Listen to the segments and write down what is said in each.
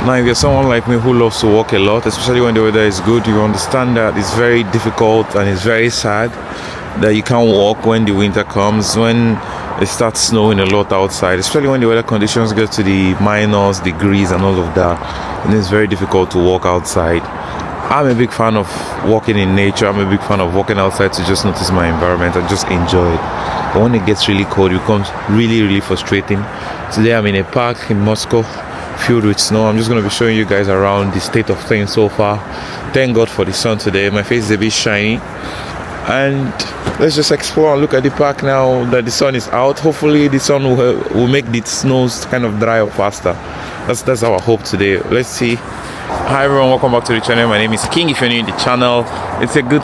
Now, if you're someone like me who loves to walk a lot, especially when the weather is good, you understand that it's very difficult and it's very sad that you can't walk when the winter comes, when it starts snowing a lot outside, especially when the weather conditions get to the minus degrees and all of that, and it's very difficult to walk outside. I'm a big fan of walking in nature. I'm a big fan of walking outside to just notice my environment and just enjoy it. But when it gets really cold, it becomes really, really frustrating. Today I'm in a park in Moscow filled with snow. I'm just going to be showing you guys around the state of things so far. Thank God for the sun today. My face is a bit shiny. And let's just explore and look at the park now that the sun is out. Hopefully the sun will make the snows kind of dry up faster. That's our hope today. Let's see. Hi everyone, welcome back to the channel. My name is King. If you're new in the channel, it's a good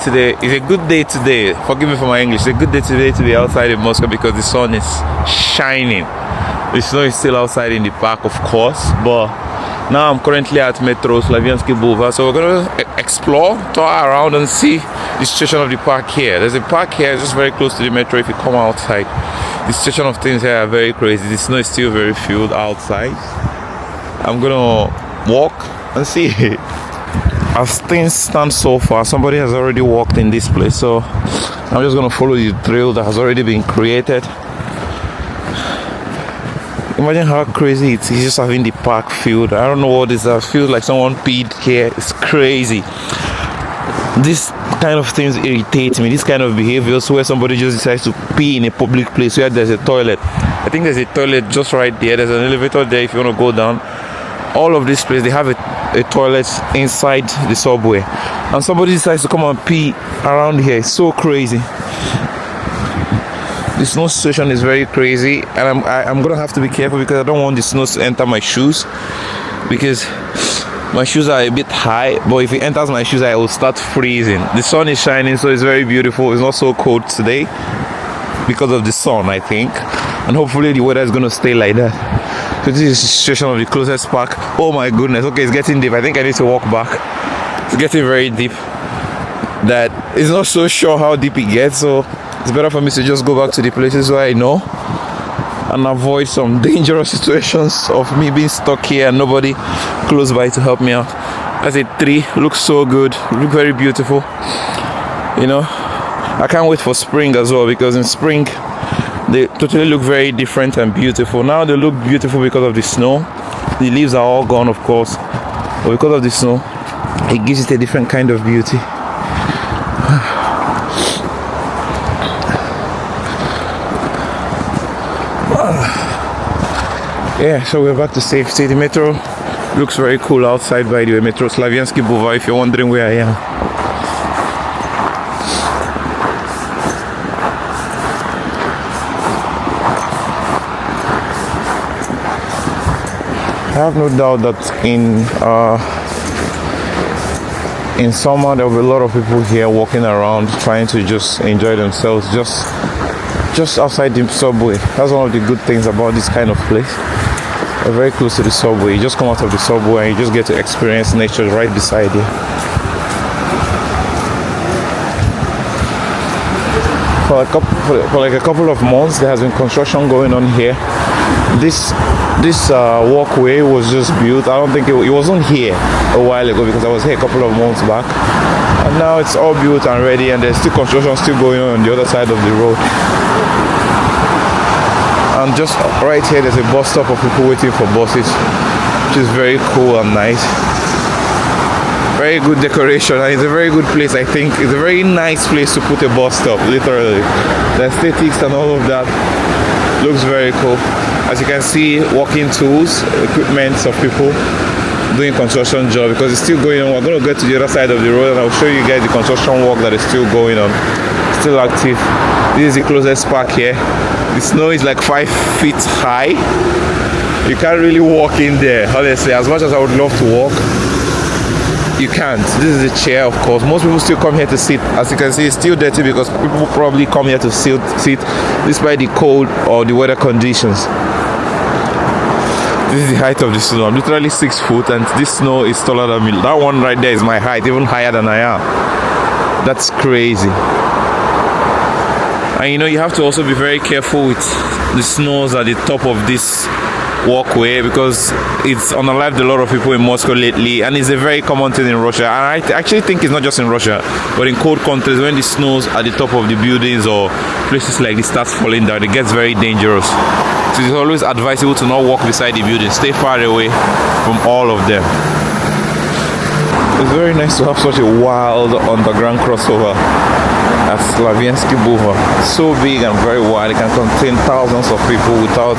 day today. Forgive me for my English. It's a good day today to be outside in Moscow because the sun is shining. The snow is still outside in the park, of course, but now I'm currently at Metro Slaviansky Boulevard, so we're going to explore, tour around and see the situation of the park here. There's a park here just very close to the metro. If you come outside, the situation of things here are very crazy. The snow is still very filled outside. I'm going to walk and see. As things stand so far, somebody has already walked in this place, so I'm just going to follow the trail that has already been created. Imagine how crazy it is just having the park filled. I don't know what this is. I feel like someone peed here. It's crazy. This kind of things irritate me. This kind of behaviors where somebody just decides to pee in a public place where there's a toilet. I think there's a toilet just right there. There's an elevator there if you want to go down. All of this place, they have a toilet inside the subway. And somebody decides to come and pee around here. It's so crazy. The snow situation is very crazy, and I'm gonna have to be careful because I don't want the snow to enter my shoes, because my shoes are a bit high, but if it enters my shoes I will start freezing. The sun is shining, so it's very beautiful. It's not so cold today because of the sun, I think, and hopefully the weather is gonna stay like that. So this is the situation of the closest park. Oh my goodness, okay, it's getting deep. I think I need to walk back. It's getting very deep. That it's not so sure how deep it gets, so it's better for me to just go back to the places where I know and avoid some dangerous situations of me being stuck here and nobody close by to help me out. As a tree, looks so good, look very beautiful. You know, I can't wait for spring as well, because in spring they totally look very different and beautiful. Now they look beautiful because of the snow. The leaves are all gone, of course, but because of the snow, it gives it a different kind of beauty. Yeah, so we're back to safety. The metro looks very cool outside, by the way. Metro Slaviansky Boulevard, if you're wondering where I am. I have no doubt that in summer there will be a lot of people here walking around trying to just enjoy themselves just outside the subway. That's one of the good things about this kind of place. We're very close to the subway. You just come out of the subway and you just get to experience nature right beside you. For like a couple of months, there has been construction going on here. This walkway was just built. I don't think it wasn't here a while ago, because I was here a couple of months back. And now it's all built and ready, and there's still construction still going on the other side of the road. And just right here there's a bus stop of people waiting for buses, which is very cool and nice. Very good decoration, and it's a very good place. I think it's a very nice place to put a bus stop, literally. The aesthetics and all of that looks very cool. As you can see, walking tools, equipment of people doing construction job, because it's still going on. We're going to get to the other side of the road and I'll show you guys the construction work that is still going on, still active. This is the closest park here. The snow is like 5 feet high. You can't really walk in there, honestly. As much as I would love to walk, you can't. This is a chair, of course. Most people still come here to sit. As you can see, it's still dirty because people probably come here to sit despite the cold or the weather conditions. This is the height of the snow. I'm literally 6 foot, and this snow is taller than me. That one right there is my height, even higher than I am. That's crazy. And you know, you have to also be very careful with the snows at the top of this walkway because it's unalived a lot of people in Moscow lately, and it's a very common thing in Russia. And I actually think it's not just in Russia, but in cold countries, when the snows at the top of the buildings or places like this starts falling down, it gets very dangerous. So it's always advisable to not walk beside the building. Stay far away from all of them. It's very nice to have such a wild underground crossover at Slaviansky Boulevard. So big and very wide, it can contain thousands of people without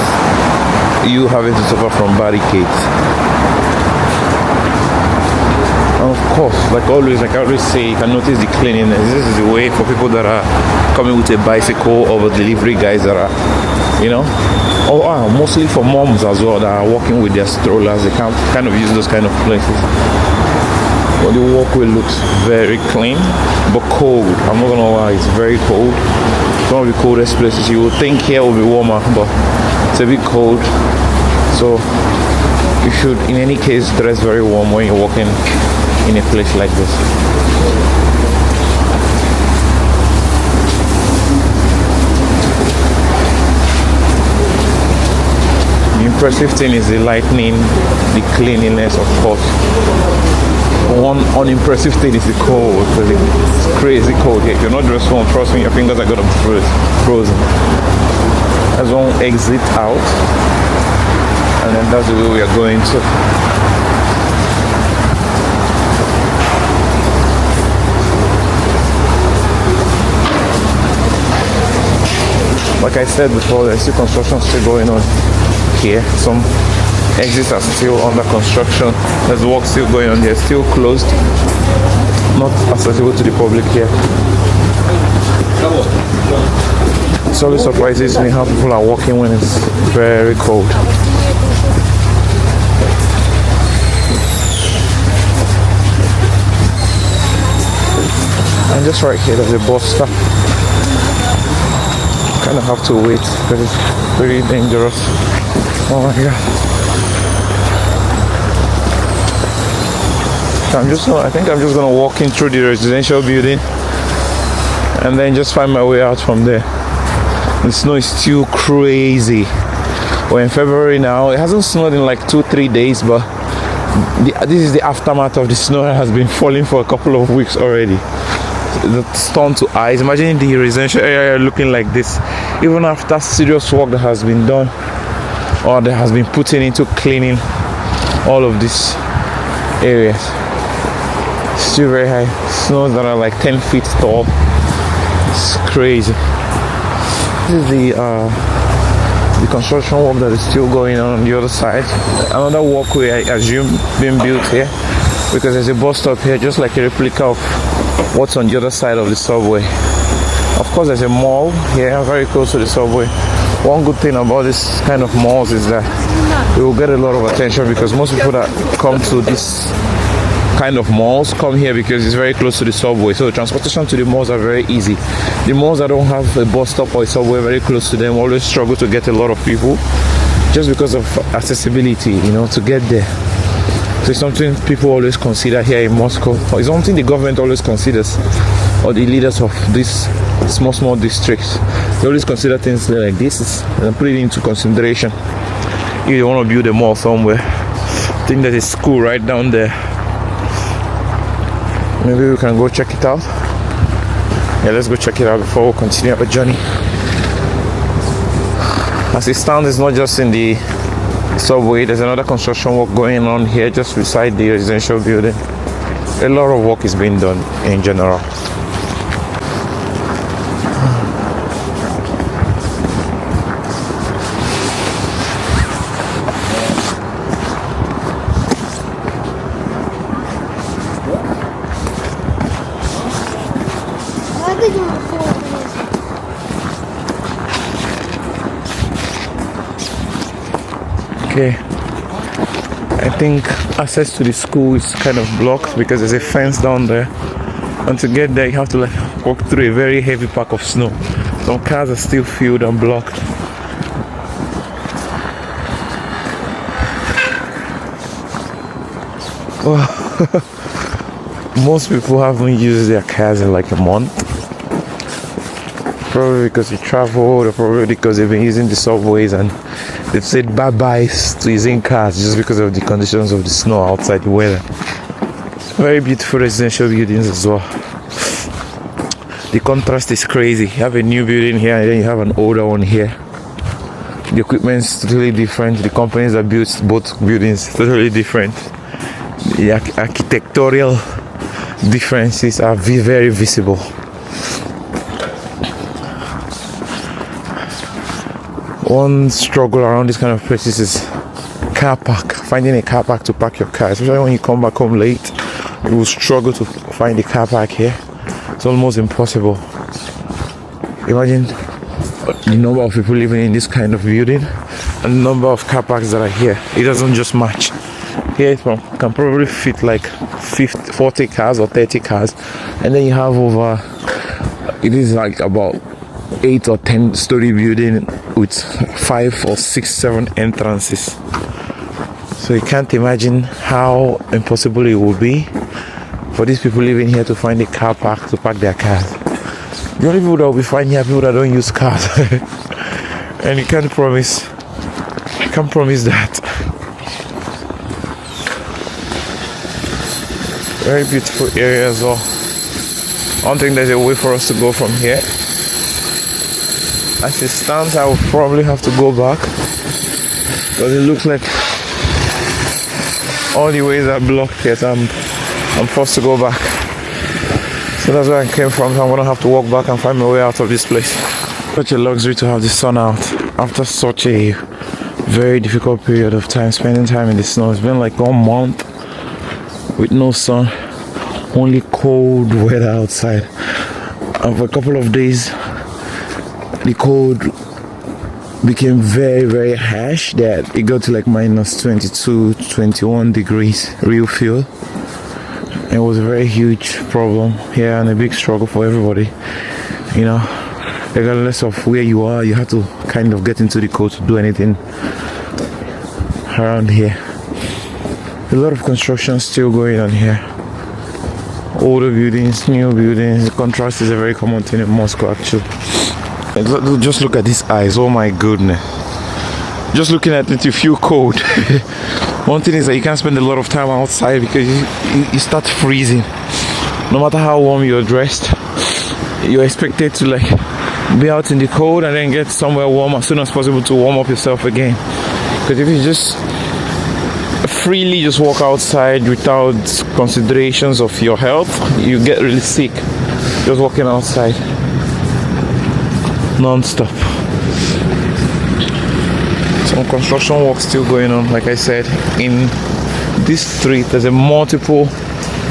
you having to suffer from barricades. And of course, like I always say, you can notice the cleanliness. This is the way for people that are coming with a bicycle, or delivery guys that are, mostly for moms as well that are walking with their strollers. They can kind of use those kind of places. But the walkway looks very clean, but cold. I'm not gonna lie, it's very cold. It's one of the coldest places. You would think here will be warmer, but it's a bit cold. So you should, in any case, dress very warm when you're walking in a place like this. The impressive thing is the lighting, the cleanliness, of course. One unimpressive thing is the cold, because it's crazy cold here. If you're not dressed warm, trust me, your fingers are gonna be frozen. There's one exit out, and then that's the way we are going to. Like I said before, there's still construction still going on here. Some exits are still under construction. There's work still going on here, still closed, not accessible to the public here. It always surprises me how people are walking when it's very cold. And just right here, there's a bus stop. Kind of have to wait because it's very dangerous. Oh my god. I think I'm just gonna walk in through the residential building and then just find my way out from there. The snow is still crazy. We're in February now. It hasn't snowed in like 2-3 days, but this is the aftermath of the snow that has been falling for a couple of weeks already. It's turned to ice. Imagine the residential area looking like this, even after serious work that has been done or that has been put into cleaning all of these areas. Still very high. Snows that are like 10 feet tall. It's crazy. This is the construction work that is still going on the other side. Another walkway, I assume, being built here because there's a bus stop here, just like a replica of what's on the other side of the subway. Of course, there's a mall here, very close to the subway. One good thing about this kind of malls is that it will get a lot of attention because most people that come to this kind of malls come here because it's very close to the subway, so transportation to the malls are very easy. The malls that don't have a bus stop or a subway very close to them always struggle to get a lot of people just because of accessibility, to get there. So it's something people always consider here in Moscow, or it's something the government always considers, or the leaders of these small districts. They always consider things like this and put it into consideration if you want to build a mall somewhere. I think there's a school right down there. Maybe we can go check it out. Yeah, let's go check it out before we continue our journey. As it stands, it's not just in the subway. There's another construction work going on here just beside the residential building. A lot of work is being done in general. Okay, I think access to the school is kind of blocked because there's a fence down there, and to get there you have to walk through a very heavy pack of snow. Some cars are still filled and blocked. Most people haven't used their cars in like a month, probably because they traveled or probably because they've been using the subways and they've said bye-byes to using cars just because of the conditions of the snow outside, the weather. Very beautiful residential buildings as well. The contrast is crazy. You have a new building here and then you have an older one here. The equipment's totally different. The companies that built both buildings totally different. The architectural differences are very visible. One struggle around this kind of places is car park. Finding a car park to park your car, especially when you come back home late. You will struggle to find a car park here. It's almost impossible. Imagine the number of people living in this kind of building and the number of car parks that are here. It doesn't just match. Here it can probably fit like 40 cars or 30 cars, and then you have over, it is like about 8 or 10 story building with 5 or 6, 7 entrances. So you can't imagine how impossible it will be for these people living here to find a car park to park their cars. The only people that will be fine here are people that don't use cars. And you can't promise that. Very beautiful area as well. I don't think there's a way for us to go from here. As it stands, I will probably have to go back because it looks like all the ways are blocked here, so I'm forced to go back. So that's where I came from, so I'm gonna have to walk back and find my way out of this place. Such a luxury to have the sun out after such a very difficult period of time, spending time in the snow. It's been like 1 month with no sun, only cold weather outside. And for a couple of days, the cold became very harsh, that it got to like minus 22, 21 degrees real feel. It was a very huge problem here and a big struggle for everybody. You know, regardless of where you are, you have to kind of get into the cold to do anything around here. A lot of construction still going on here. Older buildings, new buildings. The contrast is a very common thing in Moscow actually. Just look at these eyes, oh my goodness. Just looking at it, you feel cold. One thing is that you can't spend a lot of time outside because you start freezing. No matter how warm you're dressed, you're expected to like be out in the cold and then get somewhere warm as soon as possible to warm up yourself again. Because if you just freely just walk outside without considerations of your health, you get really sick just walking outside non-stop. Some construction work still going on. Like I said, in this street there's a multiple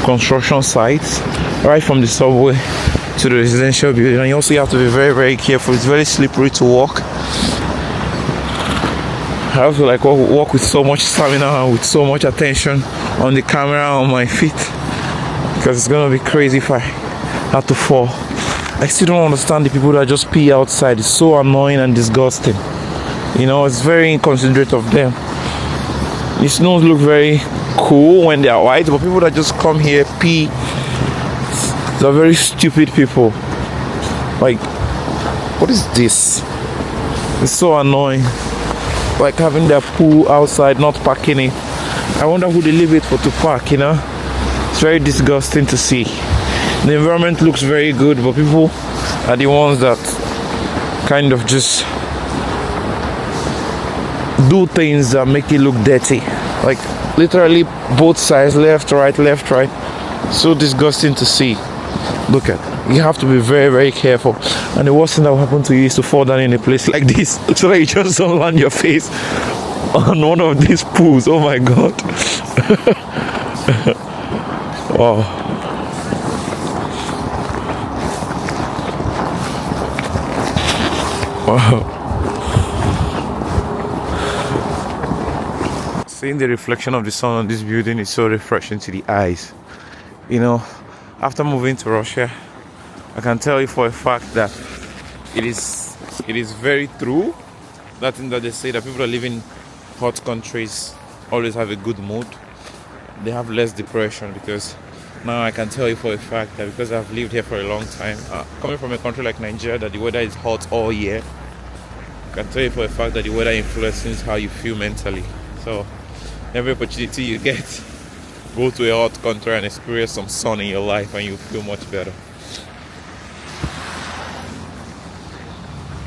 construction sites right from the subway to the residential building, and you also have to be very careful. It's very slippery to walk. I have to like walk with so much stamina and with so much attention on the camera on my feet, because it's gonna be crazy if I have to fall. I still don't understand the people that just pee outside. It's so annoying and disgusting. You know, it's very inconsiderate of them. The snows look very cool when they are white, but people that just come here pee, they're very stupid people. Like, what is this? It's so annoying. Like having their pool outside, not parking it. I wonder who they leave it for to park, you know? It's very disgusting to see. The environment looks very good, but people are the ones that kind of just do things that make it look dirty. Like literally both sides, left, right. So disgusting to see. Look at, you have to be very careful. And the worst thing that will happen to you is to fall down in a place like this, so that you just don't land your face on one of these pools. Oh my god. Wow. Wow. Seeing the reflection of the sun on this building is so refreshing to the eyes. You know, after moving to Russia, I can tell you for a fact that it is very true, that thing that they say, that people that live in hot countries always have a good mood. They have less depression, because now I can tell you for a fact that because I've lived here for a long time, coming from a country like Nigeria that the weather is hot all year, can tell you for a fact that the weather influences how you feel mentally. So every opportunity you get, go to a hot country and experience some sun in your life and you feel much better.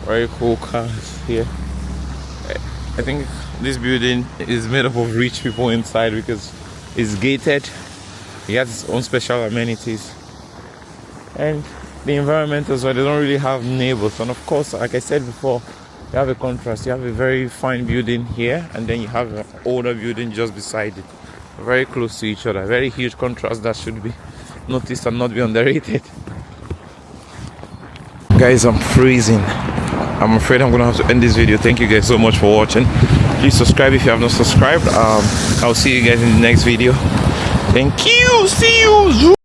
Very cool cars here. I think this building is made up of rich people inside because it's gated. It has its own special amenities. And the environment as well, they don't really have neighbors. And of course, like I said before, you have a contrast. You have a very fine building here, and then you have an older building just beside it. Very close to each other. Very huge contrast that should be noticed and not be underrated. Guys, I'm freezing. I'm afraid I'm gonna have to end this video. Thank you guys so much for watching. Please subscribe if you have not subscribed. I'll see you guys in the next video. Thank you. See you.